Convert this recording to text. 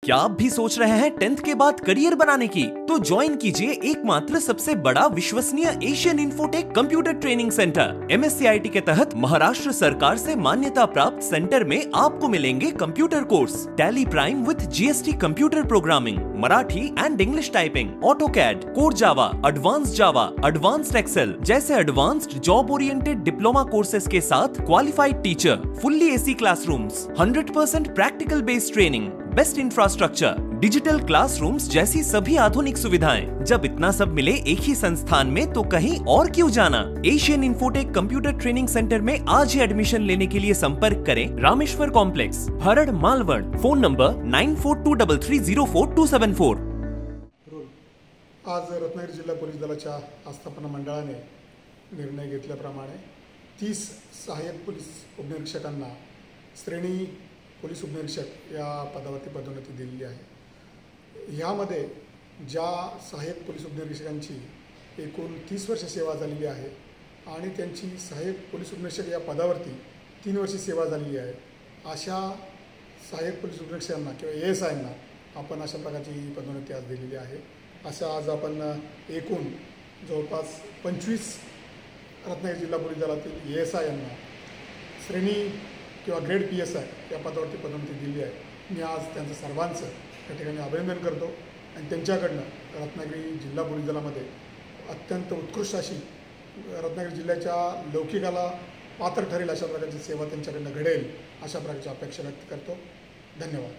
क्या आप भी सोच रहे हैं 10th के बाद करियर बनाने की? तो ज्वाइन कीजिए एकमात्र सबसे बड़ा विश्वसनीय Asian Infotech computer training centre. MSCIT के तहत महाराष्ट्र सरकार से मान्यता प्राप्त सेंटर में आपको मिलेंगे computer course, Tally Prime with GST computer programming, Marathi and English typing, AutoCAD, core Java, advanced Excel जैसे advanced job oriented diploma courses के साथ qualified teacher, fully AC classrooms, 100% practical based training, best infrastructure, digital classrooms जैसी सभी आधुनिक सुविधाएं। जब इतना सब मिले एक ही संस्थान में तो कहीं और क्यों जाना? Asian Infotech computer training centre में आज ही एडमिशन लेने के लिए संपर्क करें Rameshwar complex, Harad, Malwad. Phone number 9423304274। आज रत्नागिरी जिल्हा पोलीस दलाच्या आस्थापना मंडळाने निर्णय घेतल्याप्रमाणे 30 सहाय्यक पोलीस उपनिरीक्षकांना श्रेणी पोलीस उपनिरीक्षक या पदावरती पदोन्नती दिलेली आहे। ह्यामध्ये ज्या सहाय्यक पोलीस उपनिरीक्षकांची एकूण 30 वर्ष सेवा झालेली आहे आणि त्यांची सहाय्यक पोलीस उपनिरीक्षक या पदावरती 3 वर्ष सेवा झालेली आहे, अशा सहाय्यक पोलीस उपनिरीक्षकांना किंवा ASIंना आपण अशा प्रकारची पदोन्नती आज दिलेली आहे। अशा आज आपण एकूण जवळपास 25 रत्नागिरी जिल्हा पोलीस दलातील ASIंना श्रेणी किंवा ग्रेड PSI या पदावरती पदोन्नती दिली आहे। मी आज त्यांचं सर्वांचं या ठिकाणी अभिनंदन करतो आणि त्यांच्याकडनं रत्नागिरी जिल्हा पोलीस दलामध्ये अत्यंत उत्कृष्ट अशी रत्नागिरी जिल्ह्याच्या लौकिकाला पात्र ठरेल अशा प्रकारची सेवा त्यांच्याकडनं घडेल अशा प्रकारची अपेक्षा व्यक्त करतो। धन्यवाद।